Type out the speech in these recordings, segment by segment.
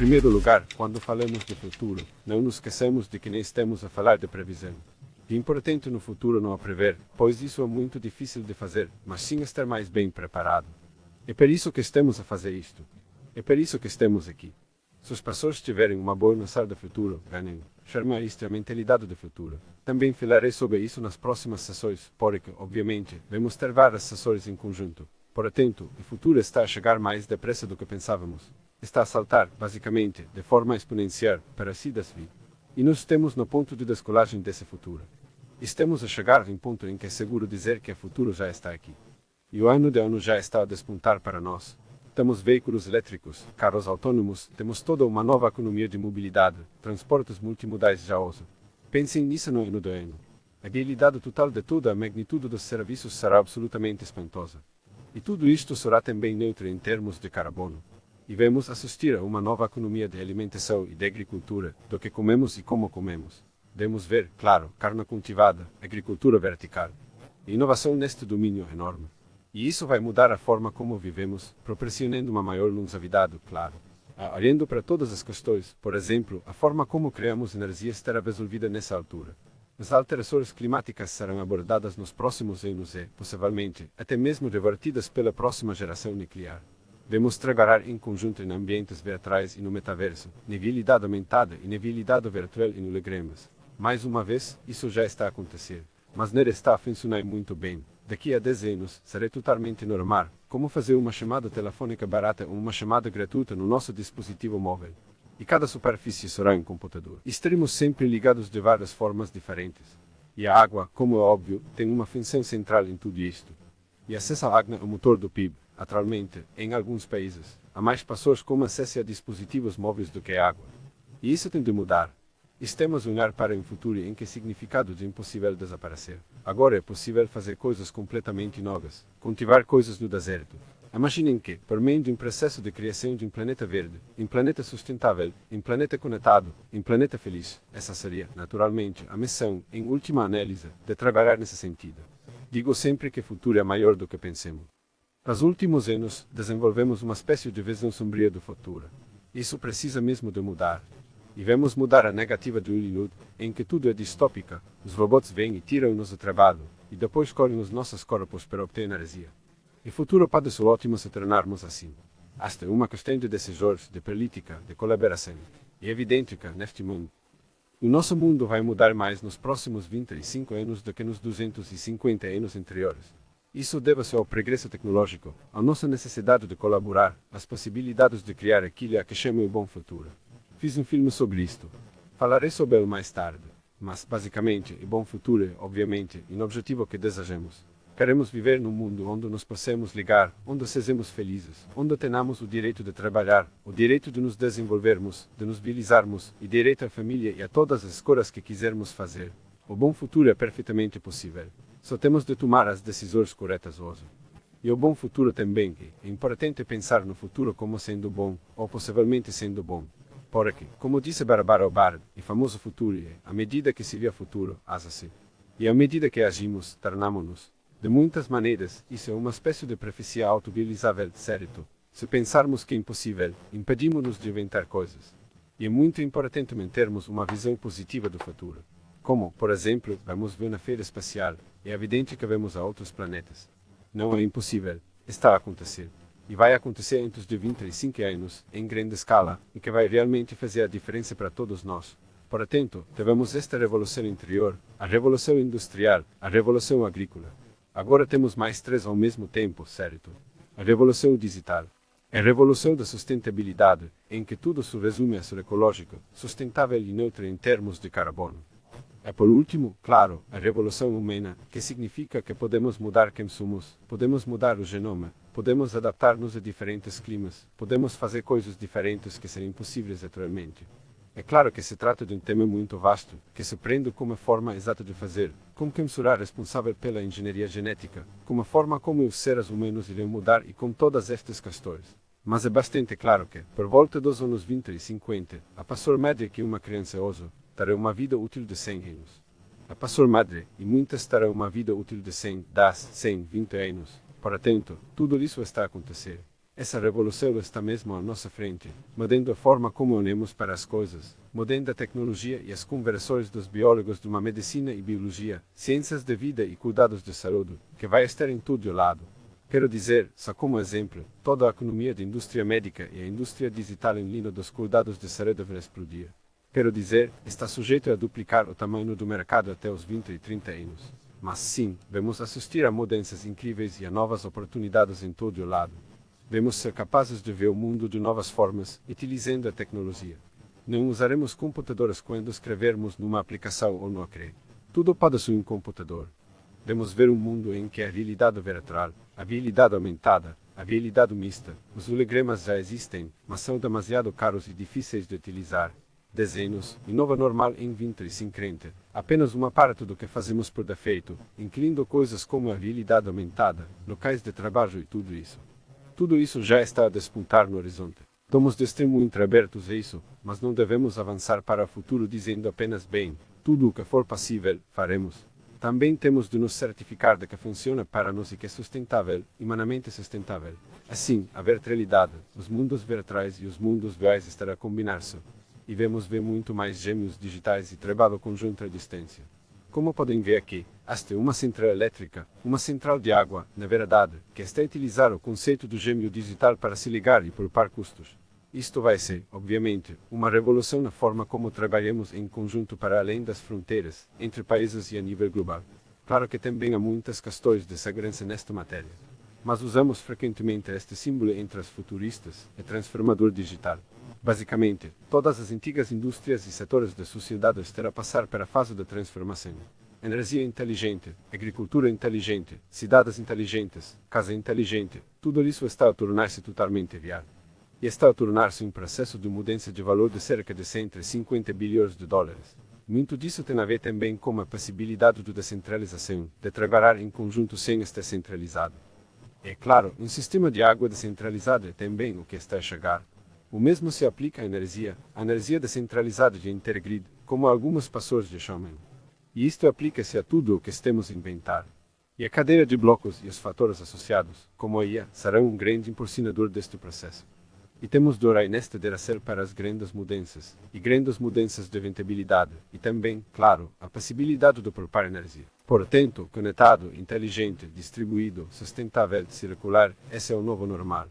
primeiro lugar, quando falamos de futuro, não nos esqueçamos de que nem estamos a falar de previsão. É importante no futuro não a prever, pois isso é muito difícil de fazer, mas sim estar mais bem preparado. É por isso que estamos a fazer isto. É por isso que estamos aqui. Se as pessoas tiverem uma boa noção do futuro, ganham. Chama isto a mentalidade do futuro. Também falarei sobre isso nas próximas sessões, porque, obviamente, vamos ter várias sessões em conjunto. Portanto, o futuro está a chegar mais depressa do que pensávamos. Está a saltar, basicamente, de forma exponencial, para si desvir. E nós estamos no ponto de descolagem desse futuro. Estamos a chegar em um ponto em que é seguro dizer que o futuro já está aqui. E o ano de ano já está a despontar para nós. Temos veículos elétricos, carros autônomos, temos toda uma nova economia de mobilidade, transportes multimodais já usam. Pensem nisso no ano do ano. A habilidade total de toda a magnitude dos serviços será absolutamente espantosa. E tudo isto será também neutro em termos de carbono. E vamos assistir a uma nova economia de alimentação e de agricultura, do que comemos e como comemos. Devemos ver, claro, carne cultivada, agricultura vertical. E inovação neste domínio enorme. E isso vai mudar a forma como vivemos, proporcionando uma maior longevidade, claro. Olhando para todas as questões, por exemplo, a forma como criamos energia estará resolvida nessa altura. As alterações climáticas serão abordadas nos próximos anos e, possivelmente, até mesmo revertidas pela próxima geração nuclear. Vamos trabalhar em conjunto em ambientes virtuais e no metaverso, na realidade aumentada e na realidade virtual e no hologramas. Mais uma vez, isso já está a acontecer, mas não está a funcionar muito bem. Daqui a 10 anos, será totalmente normal, como fazer uma chamada telefônica barata ou uma chamada gratuita no nosso dispositivo móvel. E cada superfície será um computador. Estaremos sempre ligados de várias formas diferentes. E a água, como é óbvio, tem uma função central em tudo isto. E acesso à água é o motor do PIB. Atualmente, em alguns países, há mais pessoas com acesso a dispositivos móveis do que a água. E isso tem de mudar. Estamos a olhar para um futuro em que o significado de impossível desaparecer. Agora é possível fazer coisas completamente novas, cultivar coisas no deserto. Imaginem que, por meio de um processo de criação de um planeta verde, um planeta sustentável, um planeta conectado, um planeta feliz, essa seria, naturalmente, a missão, em última análise, de trabalhar nesse sentido. Digo sempre que o futuro é maior do que pensamos. Nos últimos anos, desenvolvemos uma espécie de visão sombria do futuro. Isso precisa mesmo de mudar. E vamos mudar a negativa de Hollywood, em que tudo é distópica, os robôs vêm e tiram-nos o trabalho, e depois colhem os nossos corpos para obter energia. O futuro pode ser ótimo se tornarmos assim. Esta é uma questão de decisões, de política, de colaboração. É evidente que, neste mundo, o nosso mundo vai mudar mais nos próximos 25 anos do que nos 250 anos anteriores. Isso deve-se ao progresso tecnológico, à nossa necessidade de colaborar, às possibilidades de criar aquilo a que chamo o bom futuro. Fiz um filme sobre isto. Falarei sobre ele mais tarde. Mas, basicamente, o bom futuro é, obviamente, um objetivo que desejamos. Queremos viver num mundo onde nos possamos ligar, onde sejamos felizes, onde tenhamos o direito de trabalhar, o direito de nos desenvolvermos, de nos realizarmos, e direito à família e a todas as escolhas que quisermos fazer. O bom futuro é perfeitamente possível. Só temos de tomar as decisões corretas hoje. E o bom futuro também é importante pensar no futuro como sendo bom, ou possivelmente sendo bom. Porque, como disse Barbara Bard, o famoso futuro é, à medida que se vê o futuro, age-se. E à medida que agimos, tornamos-nos. De muitas maneiras, isso é uma espécie de profecia auto-realizável, certo? Se pensarmos que é impossível, impedimos-nos de inventar coisas. E é muito importante mantermos uma visão positiva do futuro. Como, por exemplo, vamos ver na feira espacial, é evidente que vamos a outros planetas. Não é impossível, está a acontecer. E vai acontecer antes de 25 anos, em grande escala, e que vai realmente fazer a diferença para todos nós. Portanto, devemos esta revolução interior, a revolução industrial, a revolução agrícola. Agora temos mais três ao mesmo tempo, certo? A revolução digital. A revolução da sustentabilidade, em que tudo se resume a ser ecológico, sustentável e neutro em termos de carbono. E por último, claro, a revolução humana, que significa que podemos mudar quem somos, podemos mudar o genoma, podemos adaptar-nos a diferentes climas, podemos fazer coisas diferentes que seriam impossíveis atualmente. É claro que se trata de um tema muito vasto, que se prende com a forma exata de fazer, como quem será responsável pela engenharia genética, com a forma como os seres humanos irão mudar e com todas estas questões. Mas é bastante claro que, por volta dos anos 20 e 50, a pessoa média que uma criança usa, terá uma vida útil de 100 anos. A pessoa madre, e muitas terão uma vida útil de 100, 10, 100, 20 anos. Portanto, tudo isso está a acontecer. Essa revolução está mesmo à nossa frente, mudando a forma como olhamos para as coisas, mudando a tecnologia e as conversões dos biólogos de uma medicina e biologia, ciências de vida e cuidados de saúde, que vai estar em todo lado. Quero dizer, só como exemplo, toda a economia da indústria médica e a indústria digital em linha dos cuidados de saúde vai explodir. Quero dizer, está sujeito a duplicar o tamanho do mercado até os 20 e 30 anos. Mas sim, vamos assistir a mudanças incríveis e a novas oportunidades em todo o lado. Vamos ser capazes de ver o mundo de novas formas, utilizando a tecnologia. Não usaremos computadores quando escrevermos numa aplicação ou no acre. Tudo pode ser um computador. Vamos ver um mundo em que a realidade virtual, a realidade aumentada, a realidade mista, os hologramas já existem, mas são demasiado caros e difíceis de utilizar. Desenhos, e nova normal em 2050, apenas uma parte do que fazemos por defeito, incluindo coisas como a realidade aumentada, locais de trabalho e tudo isso. Tudo isso já está a despontar no horizonte. Estamos de extremo entreabertos a isso, mas não devemos avançar para o futuro dizendo apenas bem, tudo o que for possível, faremos. Também temos de nos certificar de que funciona para nós e que é sustentável, humanamente sustentável. Assim, a virtualidade, os mundos virtuais e os mundos reais estarão a combinar-se. E vamos ver muito mais gêmeos digitais e trabalho conjunto à distância. Como podem ver aqui, esta é uma central elétrica, uma central de água, na verdade, que está a utilizar o conceito do gêmeo digital para se ligar e poupar custos. Isto vai ser, obviamente, uma revolução na forma como trabalhamos em conjunto para além das fronteiras, entre países e a nível global. Claro que também há muitas questões de segurança nesta matéria. Mas usamos frequentemente este símbolo entre os futuristas, e transformador digital. Basicamente, todas as antigas indústrias e setores da sociedade estarão a passar para a fase da transformação. Energia inteligente, agricultura inteligente, cidades inteligentes, casa inteligente, tudo isso está a tornar-se totalmente viável. E está a tornar-se um processo de mudança de valor de cerca de 150 bilhões de dólares. Muito disso tem a ver também com a possibilidade de descentralização, de trabalhar em conjunto sem estar centralizado. É claro, um sistema de água descentralizado é também o que está a chegar. O mesmo se aplica à a energia descentralizada de intergrid, como algumas pessoas lhe chamam. E isto aplica-se a tudo o que estamos a inventar. E a cadeia de blocos e os fatores associados, como a IA, serão um grande impulsionador deste processo. E temos de orar nesta direção para as grandes mudanças de rentabilidade, e também, claro, a possibilidade de poupar energia. Portanto, conectado, inteligente, distribuído, sustentável, circular, esse é o novo normal.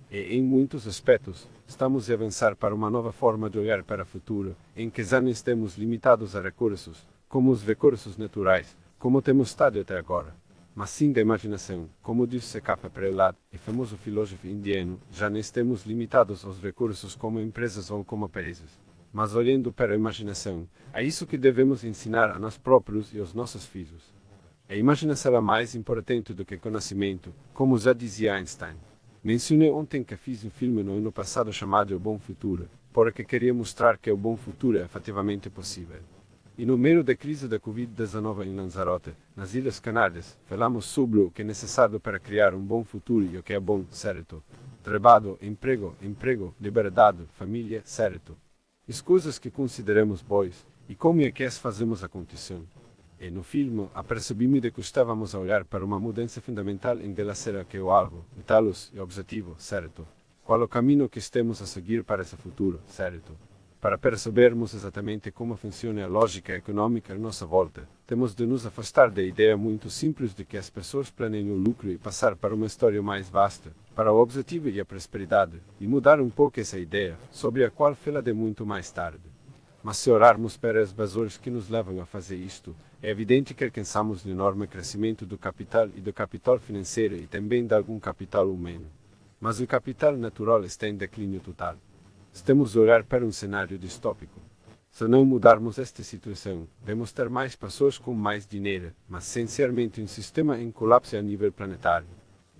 E, em muitos aspectos, estamos a avançar para uma nova forma de olhar para o futuro, em que já não estamos limitados a recursos, como os recursos naturais, como temos estado até agora. Mas sim da imaginação, como disse C.K. Prahlad, o famoso filósofo indiano, já não estamos limitados aos recursos como empresas ou como países. Mas olhando para a imaginação, é isso que devemos ensinar a nós próprios e aos nossos filhos. A imaginação é mais importante do que conhecimento, como já dizia Einstein. Mencionei ontem que fiz um filme no ano passado chamado O Bom Futuro, porque queria mostrar que o bom futuro é efetivamente possível. E no meio da crise da Covid-19 em Lanzarote, nas Ilhas Canárias, falamos sobre o que é necessário para criar um bom futuro e o que é bom, certo? Trabalho, emprego, liberdade, família, certo? As coisas que consideramos boas, e como é que as fazemos acontecer. E no filme, apercebi-me de que estávamos a olhar para uma mudança fundamental em relação a que o alvo, o talos e o objetivo, certo? Qual o caminho que estamos a seguir para esse futuro, certo? Para percebermos exatamente como funciona a lógica econômica à nossa volta, temos de nos afastar da ideia muito simples de que as pessoas planeiam o lucro e passar para uma história mais vasta, para o objetivo e a prosperidade, e mudar um pouco essa ideia, sobre a qual falarei muito mais tarde. Mas se olharmos para as razões que nos levam a fazer isto, é evidente que alcançamos um enorme crescimento do capital e do capital financeiro e também de algum capital humano. Mas o capital natural está em declínio total. Estamos a olhar para um cenário distópico. Se não mudarmos esta situação, vamos ter mais pessoas com mais dinheiro, mas essencialmente um sistema em colapso a nível planetário.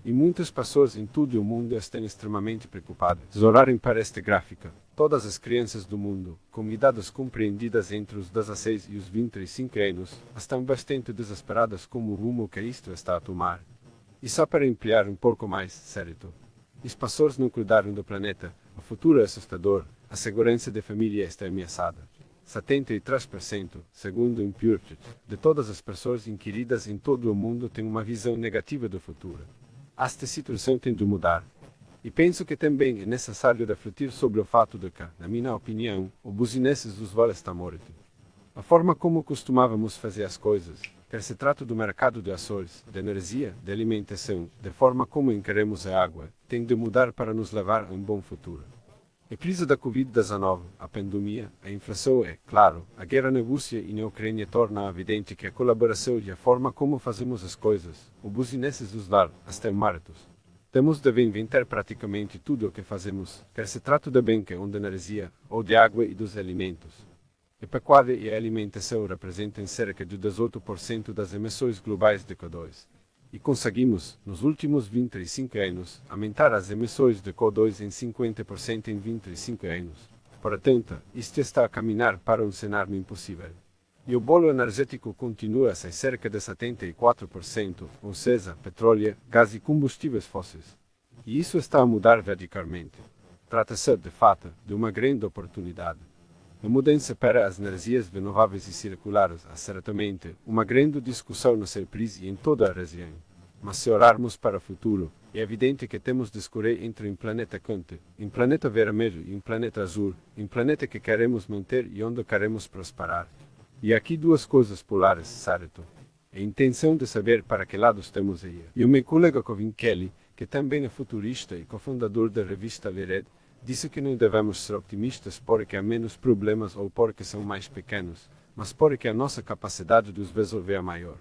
E muitas pessoas em todo o mundo estão extremamente preocupadas. Se olharem para esta gráfica, todas as crianças do mundo, com idades compreendidas entre os 16 e os 25 anos, estão bastante desesperadas com o rumo que isto está a tomar. E só para ampliar um pouco mais, certo? As pessoas não cuidaram do planeta, o futuro é assustador, a segurança da família está ameaçada. 73%, segundo o Impurity, de todas as pessoas inquiridas em todo o mundo têm uma visão negativa do futuro. Esta situação tem de mudar. E penso que também é necessário refletir sobre o fato de que, na minha opinião, o business usual está morto. A forma como costumávamos fazer as coisas, quer se trata do mercado de ações, de energia, de alimentação, de forma como encaramos a água, tem de mudar para nos levar a um bom futuro. A crise da Covid-19, a pandemia, a inflação e, claro, a guerra na Rússia e na Ucrânia torna evidente que a colaboração e a forma como fazemos as coisas, o business usual, estão mortos. Temos de reinventar praticamente tudo o que fazemos, quer se trate de bem ou de energia, ou de água e dos alimentos. A pecuária e a alimentação representam cerca de 18% das emissões globais de CO2. E conseguimos, nos últimos 25 anos, aumentar as emissões de CO2 em 50% em 25 anos. Portanto, isto está a caminhar para um cenário impossível. E o bolo energético continua a ser cerca de 74%, ou seja, petróleo, gás e combustíveis fósseis. E isso está a mudar radicalmente. Trata-se, de fato, de uma grande oportunidade. A mudança para as energias renováveis e circulares é certamente uma grande discussão no seu país e em toda a região. Mas se olharmos para o futuro, é evidente que temos de escolher entre um planeta quente, um planeta vermelho e um planeta azul, um planeta que queremos manter e onde queremos prosperar. E aqui duas coisas polares, certo? A intenção de saber para que lado estamos a ir. E o meu colega Kevin Kelly, que também é futurista e cofundador da revista Vered, disse que não devemos ser otimistas porque há menos problemas ou porque são mais pequenos, mas porque a nossa capacidade de os resolver é maior.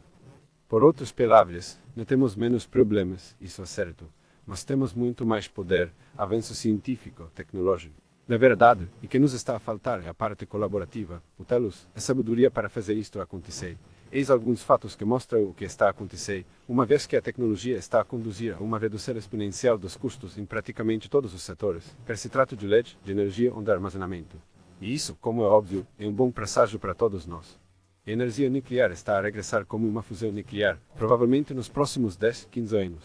Por outras palavras, não temos menos problemas, isso é certo, mas temos muito mais poder, avanço científico, tecnológico. Na verdade, o que nos está a faltar é a parte colaborativa, o telos, a sabedoria para fazer isto acontecer. Eis alguns fatos que mostram o que está a acontecer, uma vez que a tecnologia está a conduzir a uma redução exponencial dos custos em praticamente todos os setores, quer se trate de LED, de energia ou de armazenamento. E isso, como é óbvio, é um bom presságio para todos nós. A energia nuclear está a regressar como uma fusão nuclear, provavelmente nos próximos 10, 15 anos.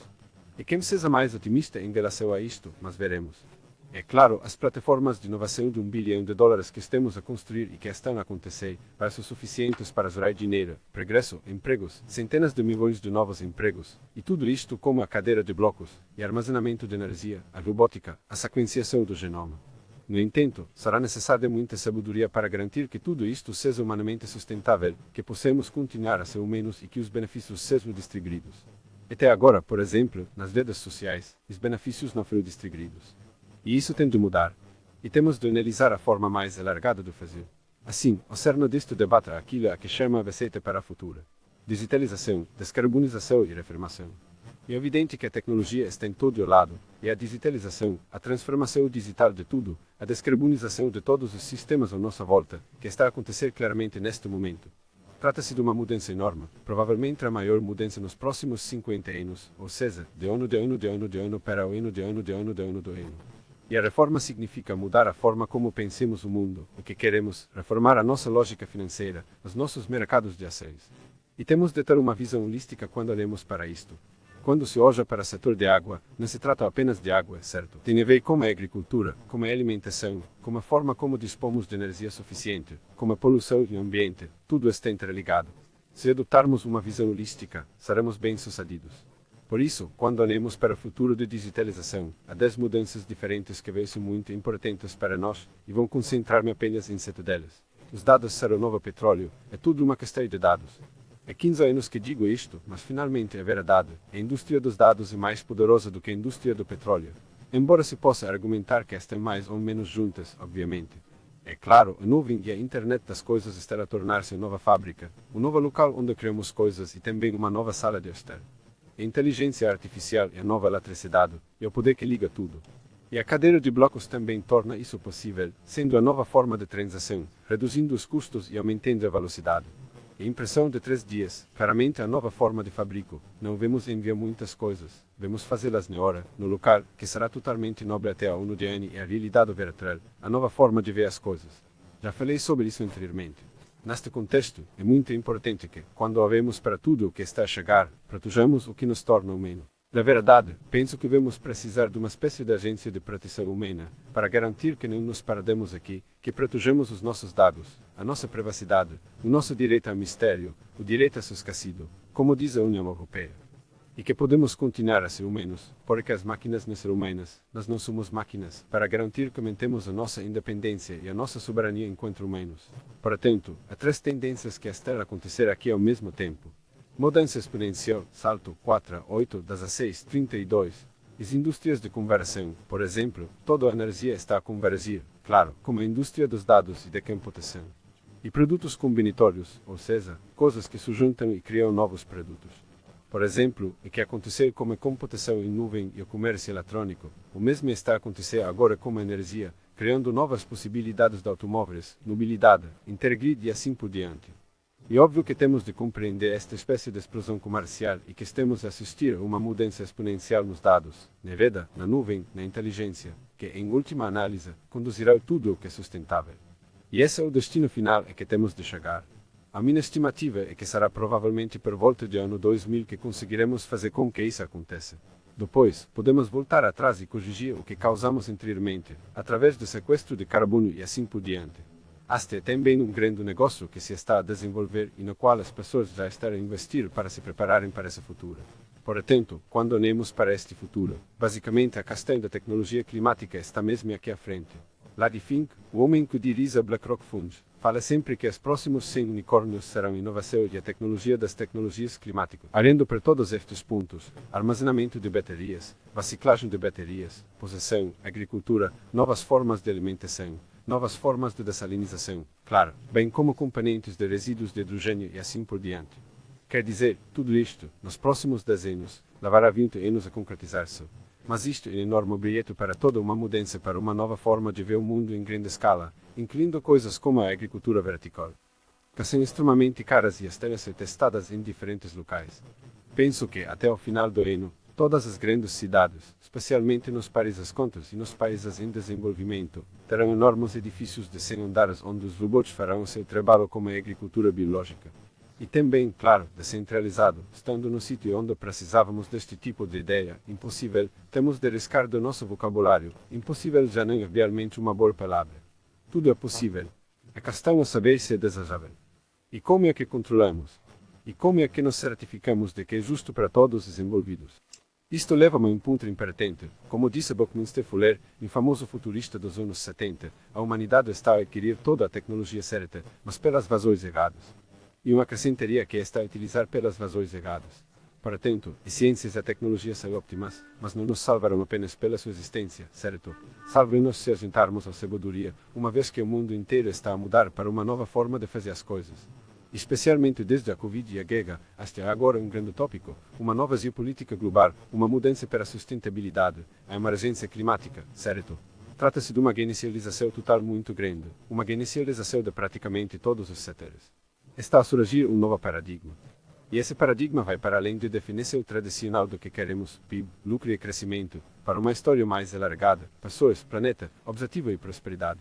E quem seja mais otimista em relação a isto, mas veremos. É claro, as plataformas de inovação de $1 bilhão que estamos a construir e que estão a acontecer, para ser suficientes para gerar dinheiro, progresso, empregos, centenas de milhões de novos empregos, e tudo isto como a cadeira de blocos, e armazenamento de energia, a robótica, a sequenciação do genoma. No entanto, será necessária muita sabedoria para garantir que tudo isto seja humanamente sustentável, que possamos continuar a ser humanos e que os benefícios sejam distribuídos. Até agora, por exemplo, nas redes sociais, os benefícios não foram distribuídos. E isso tem de mudar. E temos de analisar a forma mais alargada de fazer. Assim, o cerne deste debate é aquilo a que chama a receita para a futura. Digitalização, descarbonização e reformação. É evidente que a tecnologia está em todo o lado, e a digitalização, a transformação digital de tudo, a descarbonização de todos os sistemas à nossa volta, que está a acontecer claramente neste momento. Trata-se de uma mudança enorme, provavelmente a maior mudança nos próximos 50 anos, ou seja, de ano para ano. E a reforma significa mudar a forma como pensamos o mundo, o que queremos, reformar a nossa lógica financeira, os nossos mercados de ações. E temos de ter uma visão holística quando olhamos para isto. Quando se olha para o setor de água, não se trata apenas de água, certo? Tem a ver com a agricultura, com a alimentação, com a forma como dispomos de energia suficiente, com a poluição e o ambiente, tudo está interligado. Se adotarmos uma visão holística, seremos bem-sucedidos. Por isso, quando olhamos para o futuro de digitalização, há 10 mudanças diferentes que vejo muito importantes para nós e vou concentrar-me apenas em 7 delas. Os dados serão o novo petróleo, é tudo uma questão de dados. Há 15 anos que digo isto, mas finalmente é verdade. A indústria dos dados é mais poderosa do que a indústria do petróleo. Embora se possa argumentar que estão mais ou menos juntas, obviamente. É claro, a nuvem e a internet das coisas estará a tornar-se uma nova fábrica, um novo local onde criamos coisas e também uma nova sala de estar. A inteligência artificial é a nova eletricidade, é o poder que liga tudo. E a cadeira de blocos também torna isso possível, sendo a nova forma de transação, reduzindo os custos e aumentando a velocidade. A impressão de 3 dias, claramente a nova forma de fabrico. Não vamos enviar muitas coisas, vamos fazê-las na hora, no local, que será totalmente nobre até a ano de ano e a realidade virtual, a nova forma de ver as coisas. Já falei sobre isso anteriormente. Neste contexto, é muito importante que, quando olhamos para tudo o que está a chegar, protejamos o que nos torna humano. Na verdade, penso que vamos precisar de uma espécie de agência de proteção humana, para garantir que não nos perdemos aqui, que protejamos os nossos dados, a nossa privacidade, o nosso direito ao mistério, o direito a ser esquecido, como diz a União Europeia. E que podemos continuar a ser humanos, porque as máquinas não são humanas, nós não somos máquinas, para garantir que mantemos a nossa independência e a nossa soberania enquanto humanos. Portanto, há três tendências que estão a acontecer aqui ao mesmo tempo. Mudança exponencial, salto 4 a 8, 16, 32. As indústrias de conversão, por exemplo, toda a energia está a convergir, claro, como a indústria dos dados e da computação. E produtos combinatórios, ou seja, coisas que se juntam e criam novos produtos. Por exemplo, o que aconteceu com a computação em nuvem e o comércio eletrônico, o mesmo está a acontecer agora com a energia, criando novas possibilidades de automóveis, mobilidade, intergrid e assim por diante. É óbvio que temos de compreender esta espécie de explosão comercial e que estamos a assistir a uma mudança exponencial nos dados, na rede, na nuvem, na inteligência, que, em última análise, conduzirá a tudo o que é sustentável. E esse é o destino final a que temos de chegar. A minha estimativa é que será provavelmente por volta do ano 2000 que conseguiremos fazer com que isso aconteça. Depois, podemos voltar atrás e corrigir o que causamos anteriormente, através do sequestro de carbono e assim por diante. Este é também um grande negócio que se está a desenvolver e no qual as pessoas já estão a investir para se prepararem para esse futuro. Portanto, quando olhamos para este futuro, basicamente a questão da tecnologia climática está mesmo aqui à frente. Larry Fink, o homem que dirige a BlackRock Funds, fala sempre que os próximos 100 unicórnios serão inovação e a tecnologia das tecnologias climáticas. Olhando para todos estes pontos, armazenamento de baterias, reciclagem de baterias, posição, agricultura, novas formas de alimentação, novas formas de dessalinização, claro, bem como componentes de resíduos de hidrogênio e assim por diante. Quer dizer, tudo isto, nos próximos 10 anos, levará 20 anos a concretizar-se. Mas isto é um enorme bilhete para toda uma mudança para uma nova forma de ver o mundo em grande escala, incluindo coisas como a agricultura vertical, que são extremamente caras e estão a ser testadas em diferentes locais. Penso que, até o final do ano, todas as grandes cidades, especialmente nos países contos e nos países em desenvolvimento, terão enormes edifícios de 100 andares onde os robôs farão seu trabalho como a agricultura biológica. E também, claro, descentralizado, estando no sítio onde precisávamos deste tipo de ideia, impossível, temos de riscar do nosso vocabulário, impossível já não é realmente uma boa palavra. Tudo é possível. A questão é saber se é desejável. E como é que controlamos? E como é que nos certificamos de que é justo para todos os envolvidos? Isto leva-me a um ponto importante. Como disse Buckminster Fuller, um famoso futurista dos anos 70, a humanidade está a adquirir toda a tecnologia certa, mas pelas razões erradas. E uma acrescentaria que está a utilizar pelas razões erradas. Portanto, as ciências e a tecnologia são óptimas, mas não nos salvarão apenas pela sua existência, certo? Salvam-nos se agentarmos a sabedoria, uma vez que o mundo inteiro está a mudar para uma nova forma de fazer as coisas. Especialmente desde a Covid e a guerra, este é agora um grande tópico, uma nova geopolítica global, uma mudança para a sustentabilidade, a emergência climática, certo? Trata-se de uma inicialização total muito grande, uma inicialização de praticamente todos os setores. Está a surgir um novo paradigma. E esse paradigma vai para além de definição tradicional do que queremos, PIB, lucro e crescimento, para uma história mais alargada, pessoas, planeta, objetivo e prosperidade.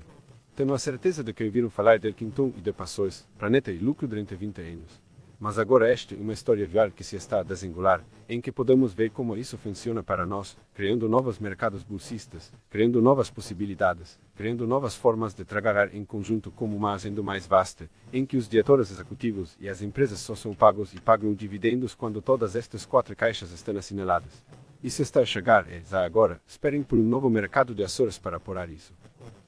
Tenho a certeza de que ouviram falar de Elkington e de pessoas, planeta e lucro durante 20 anos. Mas agora esta é uma história real que se está a desenrolar, em que podemos ver como isso funciona para nós, criando novos mercados bolsistas, criando novas possibilidades, criando novas formas de trabalhar em conjunto como uma agenda mais vasta, em que os diretores executivos e as empresas só são pagos e pagam dividendos quando todas estas 4 caixas estão assinaladas. Isso está a chegar e, já agora, esperem por um novo mercado de ações para apurar isso.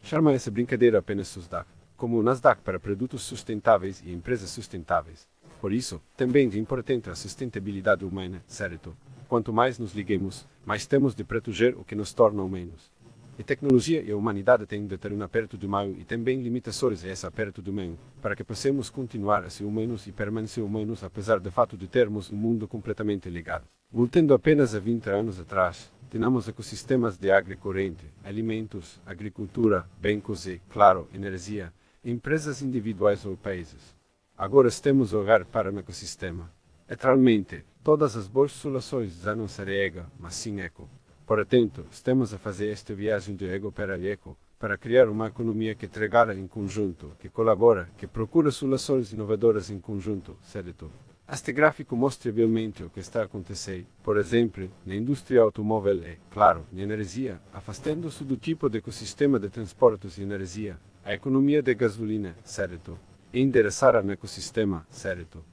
Chama essa brincadeira apenas SUSDAC, como o Nasdaq para produtos sustentáveis e empresas sustentáveis. Por isso, também é importante a sustentabilidade humana, certo? Quanto mais nos liguemos, mais temos de proteger o que nos torna humanos. A tecnologia e a humanidade têm de ter um aperto de mão e também limitações a esse aperto de mão, para que possamos continuar a ser humanos e permanecer humanos apesar do fato de termos um mundo completamente ligado. Voltando apenas a 20 anos atrás, tínhamos ecossistemas de água corrente, alimentos, agricultura, bancos e, claro, energia, empresas individuais ou países. Agora estamos a olhar para um ecossistema. Literalmente, todas as boas soluções já não serão ego, mas sim eco. Portanto, estamos a fazer esta viagem de ego para eco, para criar uma economia que trabalha em conjunto, que colabora, que procura soluções inovadoras em conjunto, certo? Este gráfico mostra realmente o que está a acontecer, por exemplo, na indústria automóvel e, claro, na energia, afastando-se do tipo de ecossistema de transportes e energia, a economia de gasolina, certo? E endereçar um ecossistema, certo?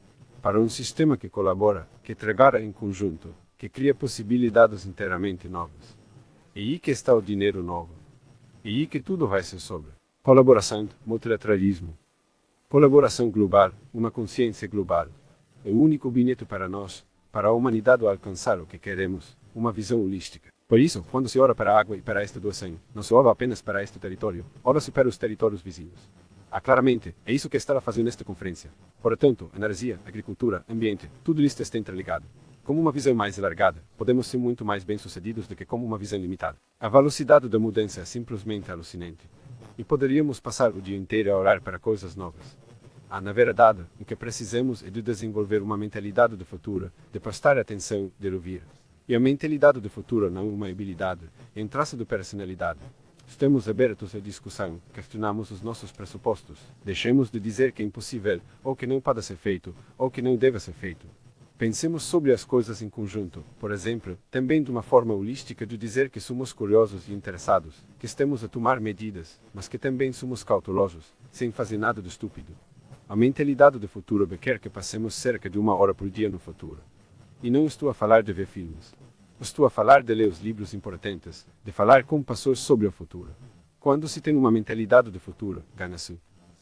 Para um sistema que colabora, que trabalha em conjunto, que cria possibilidades inteiramente novas. E aí que está o dinheiro novo. E aí que tudo vai ser sobre colaboração, multilateralismo, colaboração global, uma consciência global. É o único bilhete para nós, para a humanidade alcançar o que queremos, uma visão holística. Por isso, quando se ora para a água e para esta doação, não se ora apenas para este território, ora-se para os territórios vizinhos. Claramente, é isso que estará fazendo esta conferência. Portanto, energia, agricultura, ambiente, tudo isto está interligado. Como uma visão mais alargada, podemos ser muito mais bem-sucedidos do que como uma visão limitada. A velocidade da mudança é simplesmente alucinante. E poderíamos passar o dia inteiro a orar para coisas novas. Na verdade, o que precisamos é de desenvolver uma mentalidade do futuro, de prestar atenção, de ouvir. E a mentalidade do futuro não é uma habilidade, é um traço de personalidade. Estamos abertos à discussão, questionamos os nossos pressupostos, deixemos de dizer que é impossível, ou que não pode ser feito, ou que não deve ser feito. Pensemos sobre as coisas em conjunto, por exemplo, também de uma forma holística de dizer que somos curiosos e interessados, que estamos a tomar medidas, mas que também somos cautelosos, sem fazer nada de estúpido. A mentalidade do futuro requer que passemos cerca de 1 hora por dia no futuro. E não estou a falar de ver filmes. Estou a falar de ler os livros importantes, de falar com pessoas sobre o futuro. Quando se tem uma mentalidade do futuro, ganha-se.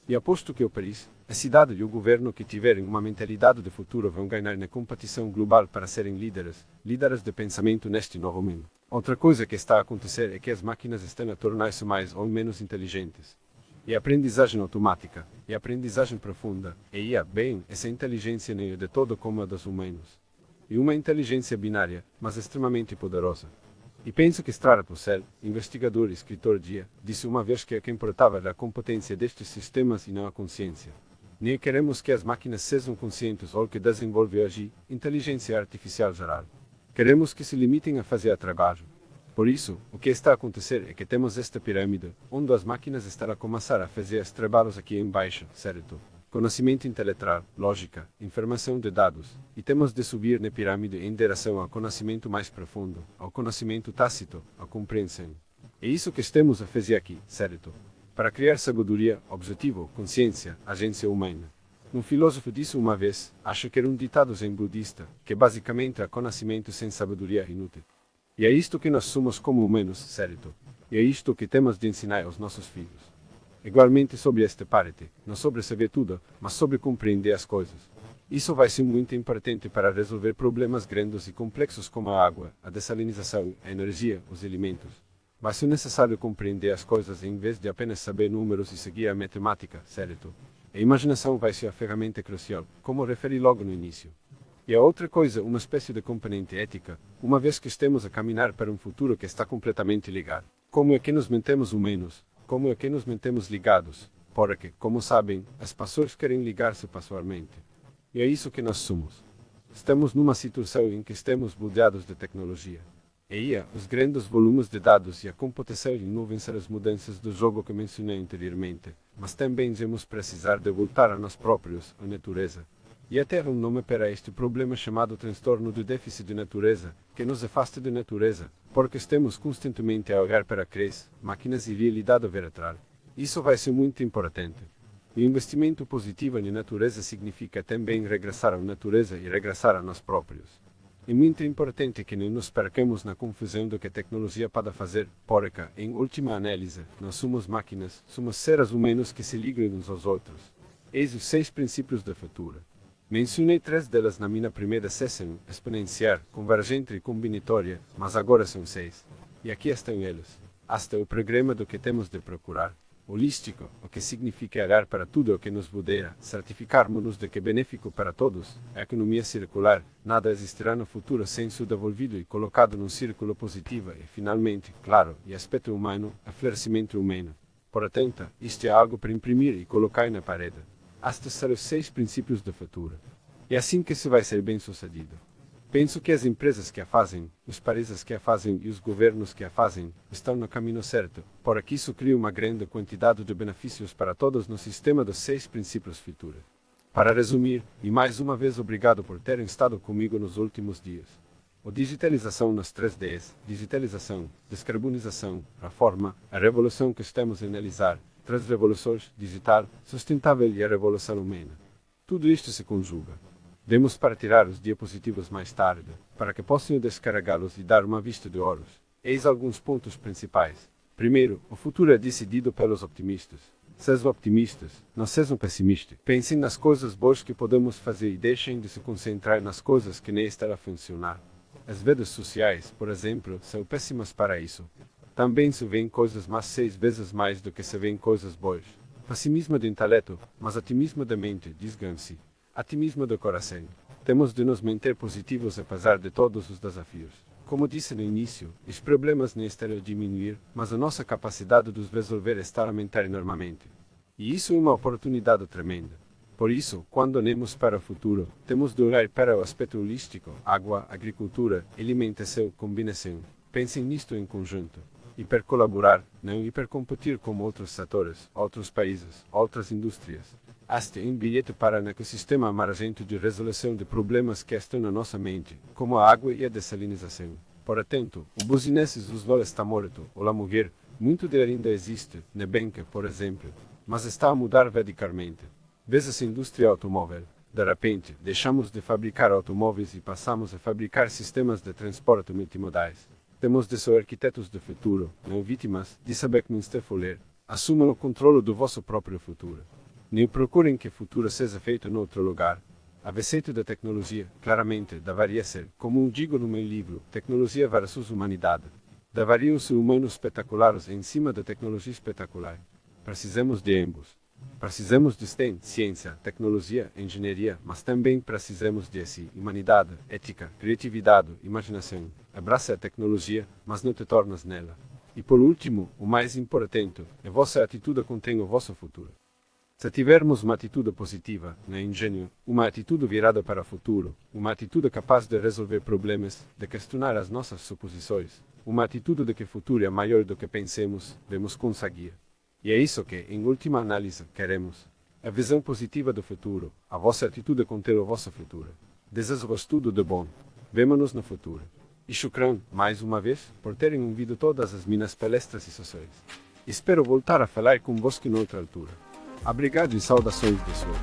E aposto que o país, a cidade e o governo que tiverem uma mentalidade de futuro vão ganhar na competição global para serem líderes de pensamento neste novo mundo. Outra coisa que está a acontecer é que as máquinas estão a tornar-se mais ou menos inteligentes. E a aprendizagem automática, e a aprendizagem profunda, essa inteligência não é de todo como a dos humanos. E uma inteligência binária, mas extremamente poderosa. E penso que Strara Pucel, investigador e escritor disse uma vez que o que importava era a competência destes sistemas e não a consciência. Nem queremos que as máquinas sejam conscientes ou que desenvolvam hoje inteligência artificial geral. Queremos que se limitem a fazer trabalho. Por isso, o que está a acontecer é que temos esta pirâmide, onde as máquinas estão a começar a fazer os trabalhos aqui embaixo, certo? Conhecimento intelectual, lógica, informação de dados, e temos de subir na pirâmide em direção ao conhecimento mais profundo, ao conhecimento tácito, à compreensão. É isso que estamos a fazer aqui, certo? Para criar sabedoria, objetivo, consciência, agência humana. Um filósofo disse uma vez, acho que era um ditado zen budista, que basicamente é conhecimento sem sabedoria inútil. E é isto que nós somos como humanos, certo? E é isto que temos de ensinar aos nossos filhos. Igualmente sobre esta parte, não sobre saber tudo, mas sobre compreender as coisas. Isso vai ser muito importante para resolver problemas grandes e complexos como a água, a dessalinização, a energia, os alimentos. Vai ser necessário compreender as coisas em vez de apenas saber números e seguir a matemática, certo? A imaginação vai ser a ferramenta crucial, como referi logo no início. E a outra coisa, uma espécie de componente ética, uma vez que estamos a caminhar para um futuro que está completamente ligado. Como é que nos mantemos humanos? Como é que nos mantemos ligados? Porque, como sabem, as pessoas querem ligar-se pessoalmente. E é isso que nós somos. Estamos numa situação em que estamos rodeados de tecnologia. E os grandes volumes de dados e a computação não vão ser as mudanças do jogo que mencionei anteriormente, mas também vamos precisar de voltar a nós próprios, a natureza. E até um nome para este problema chamado transtorno do déficit de natureza, que nos afasta da natureza, porque estamos constantemente a olhar para cres, máquinas e realidade virtual. Isso vai ser muito importante. O investimento positivo na natureza significa também regressar à natureza e regressar a nós próprios. É muito importante que não nos percamos na confusão do que a tecnologia pode fazer, porque, em última análise, nós somos máquinas, somos seres humanos que se ligam uns aos outros. Eis os 6 princípios do futuro. Mencionei 3 delas na minha primeira sessão, exponencial, convergente e combinatória, mas agora são 6. E aqui estão eles. Hasta o programa do que temos de procurar. Holístico, o que significa olhar para tudo o que nos rodeia, certificarmos-nos de que é benéfico para todos. A economia circular, nada existirá no futuro sem ser devolvido e colocado num círculo positivo e, finalmente, claro, e aspecto humano, o florescimento humano. Portanto, isto é algo para imprimir e colocar na parede. Estes são os 6 princípios do futuro. É assim que se vai ser bem sucedido. Penso que as empresas que a fazem, os países que a fazem e os governos que a fazem, estão no caminho certo, porque isso cria uma grande quantidade de benefícios para todos no sistema dos 6 princípios futuros. Para resumir, e mais uma vez obrigado por terem estado comigo nos últimos dias. A digitalização nos 3Ds, digitalização, descarbonização, reforma, a revolução que estamos a analisar, 3 revoluções, digital, sustentável e a revolução humana. Tudo isto se conjuga. Demos para tirar os diapositivos mais tarde, para que possam descarregá-los e dar uma vista de olhos. Eis alguns pontos principais. Primeiro, o futuro é decidido pelos optimistas. Sejam optimistas, não sejam pessimistas. Pensem nas coisas boas que podemos fazer e deixem de se concentrar nas coisas que nem estarão a funcionar. As redes sociais, por exemplo, são péssimas para isso. Também se veem coisas más 6 vezes mais do que se veem coisas boas. Pessimismo de intelecto, mas otimismo da mente, diz Gramsci. Otimismo do coração. Temos de nos manter positivos apesar de todos os desafios. Como disse no início, os problemas não estão a diminuir, mas a nossa capacidade de os resolver está a aumentar enormemente. E isso é uma oportunidade tremenda. Por isso, quando olhamos para o futuro, temos de olhar para o aspecto holístico, água, agricultura, alimentação, combinação. Pensem nisto em conjunto. E para colaborar, não e para competir com outros setores, outros países, outras indústrias. Este é um bilhete para um ecossistema amargento de resolução de problemas que estão na nossa mente, como a água e a dessalinização. Por atento, o buzineses usual está morto, ou a mulher, muito dele ainda existe, na banca, por exemplo, mas está a mudar radicalmente. Veja-se a indústria automóvel. De repente, deixamos de fabricar automóveis e passamos a fabricar sistemas de transporte multimodais. Temos de ser arquitetos do futuro, não vítimas, disse Buckminster Fuller. Assumam o controle do vosso próprio futuro. Nem procurem que o futuro seja feito em outro lugar. A receita da tecnologia, claramente, deveria ser, como digo no meu livro, tecnologia versus humanidade. Deveriam ser humanos espetaculares em cima da tecnologia espetacular. Precisamos de ambos. Precisamos de STEM, ciência, tecnologia, engenharia, mas também precisamos de si, humanidade, ética, criatividade, imaginação. Abraça a tecnologia, mas não te tornas nela. E por último, o mais importante, a vossa atitude contém o vosso futuro. Se tivermos uma atitude positiva, não engenho, uma atitude virada para o futuro, uma atitude capaz de resolver problemas, de questionar as nossas suposições, uma atitude de que o futuro é maior do que pensemos, vamos conseguir. E é isso que, em última análise, queremos. A visão positiva do futuro, a vossa atitude contém o vosso futuro. Desejo-vos tudo de bom. Vemo-nos no futuro. E shukran, mais uma vez, por terem ouvido todas as minhas palestras e sessões. Espero voltar a falar convosco noutra altura. Obrigado e saudações de suas.